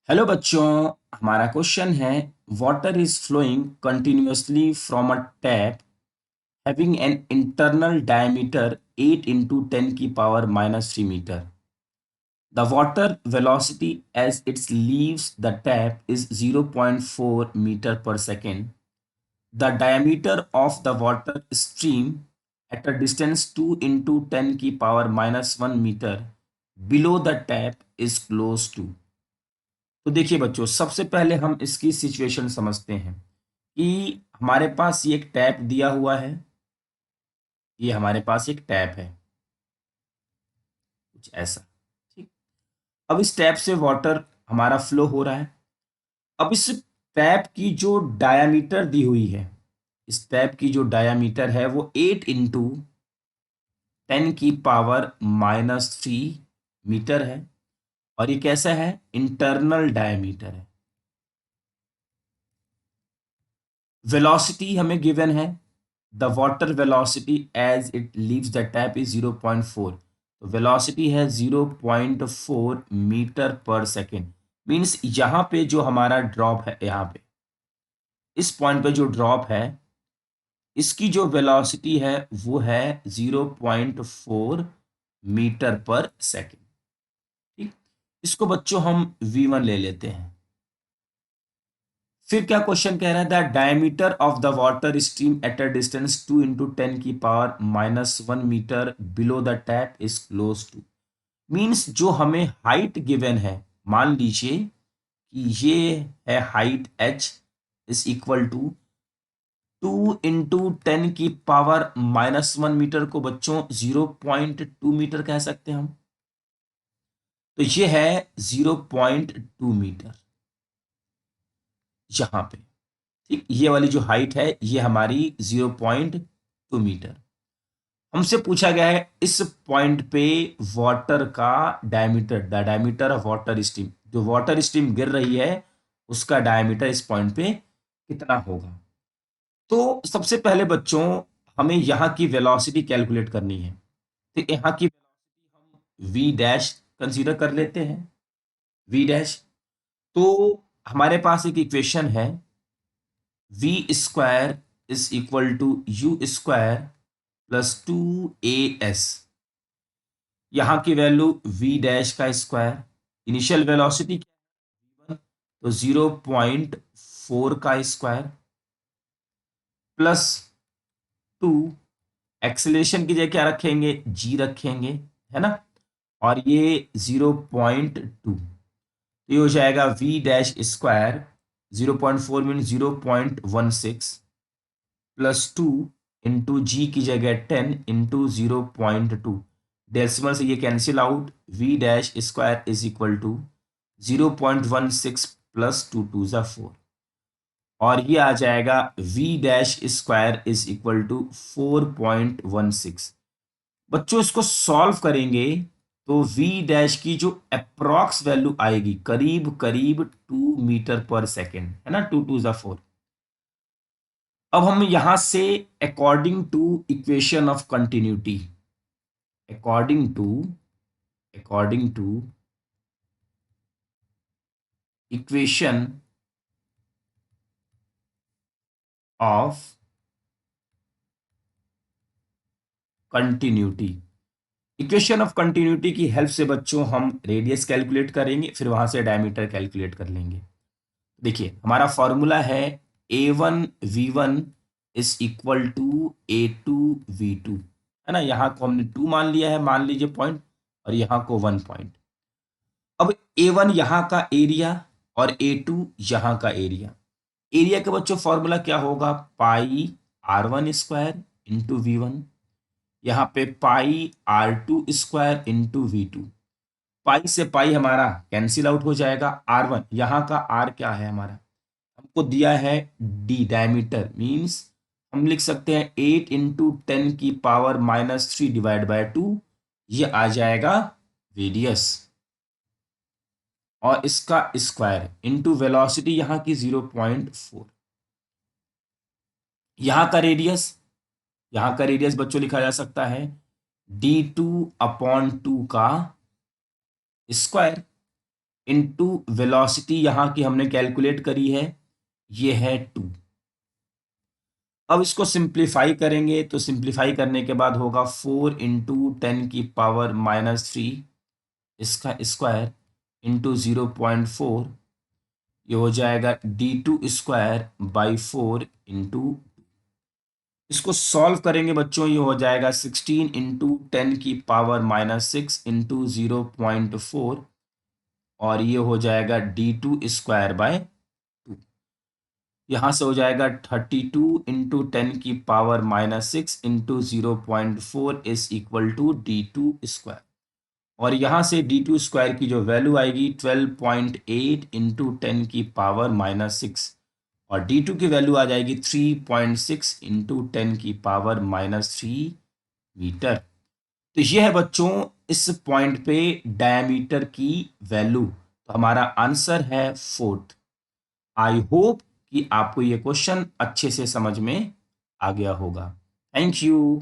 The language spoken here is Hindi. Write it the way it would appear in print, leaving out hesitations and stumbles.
हेलो बच्चों। हमारा क्वेश्चन है water is flowing continuously from a tap having an internal diameter 8 into 10 की power -3 metre. The water velocity as its leaves the tap is 0.4 metre per second. The diameter of the water stream at a distance 2 into 10 की power -1 metre below the tap is close to. तो देखिए बच्चों, सबसे पहले हम इसकी सिचुएशन समझते हैं कि हमारे पास ये एक टैप दिया हुआ है। ये हमारे पास एक टैप है, कुछ ऐसा। ठीक। अब इस टैप से वाटर हमारा फ्लो हो रहा है। अब इस टैप की जो डायामीटर दी हुई है, इस टैप की जो डायामीटर है वो 8 इंटू 10 की पावर -3 मीटर है। और ये कैसा है? इंटरनल डायामीटर है। वेलोसिटी हमें गिवन है, the water velocity as it leaves the tap is 0.4। तो वेलोसिटी है 0.4 मीटर पर सेकेंड। मीन्स यहाँ पे जो हमारा ड्रॉप है, यहाँ पे इस पॉइंट पे जो ड्रॉप है, इसकी जो वेलोसिटी है वो है 0.4 मीटर पर सेकेंड। ठीक। इसको बच्चों हम v1 ले लेते हैं। फिर क्या क्वेश्चन कह रहा है? The diameter of the water stream at a distance 2 into 10 की power -1 metre below the tap is close to. Means जो हमें हाइट गिवन है, मान लीजिए कि ये है height h is equal to 2 into 10 की पावर -1 मीटर को बच्चों 0.2 मीटर कह सकते हैं हम। तो ये है 0.2 मीटर यहां पे। ठीक, ये वाली जो हाइट है ये हमारी 0.2 मीटर। हमसे पूछा गया है इस पॉइंट पे वाटर का diameter, the diameter of water stream, जो वाटर स्ट्रीम गिर रही है उसका डायमीटर इस पॉइंट पे कितना होगा। तो सबसे पहले बच्चों हमें यहाँ की वेलोसिटी कैलकुलेट करनी है। तो यहाँ की वेलोसिटी हम वी डैश कंसीडर कर लेते हैं, वी डैश। तो हमारे पास एक इक्वेशन है, V square is equal to U square plus 2as। यहाँ की वैल्यू v डैश का स्क्वायर, इनिशियल वेलोसिटी तो 0.4 का स्क्वायर प्लस 2, एक्सेलेरेशन की जगह क्या रखेंगे? g रखेंगे, है ना। और ये 0.2, तो ये हो जाएगा v dash square 0.4 mean 0.16 plus 2 into g की जगह 10 इंटू 0.2। डेसिमल से ये cancel out, v dash square is equal to 0.16 plus 2 2 ज़ा 4। और ये आ जाएगा v dash square is equal to 4.16। बच्चों इसको सॉल्व करेंगे तो v डैश की जो अप्रॉक्स वैल्यू आएगी करीब करीब 2 मीटर पर सेकेंड, है ना। 2 2 ज़ा 4। अब हम यहां से according to equation of continuity, according to according to equation of continuity, equation of continuity की हेल्प से बच्चों हम रेडियस कैलकुलेट करेंगे, फिर वहां से डायमीटर कैलकुलेट कर लेंगे। देखिए हमारा फॉर्मूला है a1 v1 is equal to a2 v2, है ना। यहाँ को हमने 2 मान लिया है, मान लीजिए पॉइंट, और यहाँ को 1 पॉइंट। अब A1 यहाँ का एरिया और A2 यहाँ का एरिया। एरिया का बच्चों फॉर्मूला क्या होगा? पाई R1 स्क्वायर इंटू V1, यहाँ पे पाई R2 स्क्वायर इंटू V2। पाई से पाई हमारा कैंसिल आउट हो जाएगा। R1 यहाँ का R क्या है हमारा, हमको दिया है D डायमीटर, मीन्स हम लिख सकते हैं 8 इंटू 10 की पावर -3 डिवाइड बाय 2, ये आ जाएगा रेडियस। और इसका स्क्वायर इंटू वेलोसिटी यहाँ की 0.4। यहाँ का रेडियस बच्चों लिखा जा सकता है d2/2 का स्क्वायर। इनटू वेलोसिटी यहाँ की हमने कैलकुलेट करी है, ये है 2। अब इसको सिंप्लीफाई करेंगे तो सिंप्लीफाई करने के बाद होगा 4 इंटू 10⁻³ इसका स्क्वायर इंटू 0.4, ये हो जाएगा d² इंटू, इसको सॉल्व करेंगे बच्चों, ये हो जाएगा 16 इंटू 10⁻⁻6 इंटू 0.4, और ये हो जाएगा d²/2। यहाँ से हो जाएगा 32 into 10⁻⁻6 into 0.4 is equal to d², और यहाँ से d² की जो वैल्यू आएगी 12.8 इंटू 10⁻⁻6, और d2 की वैल्यू आ जाएगी 3.6 इंटू 10⁻³ मीटर। तो ये है बच्चों इस पॉइंट पे डायमीटर की वैल्यू, तो हमारा आंसर है 4th। आई होप कि आपको ये क्वेश्चन अच्छे से समझ में आ गया होगा। Thank you.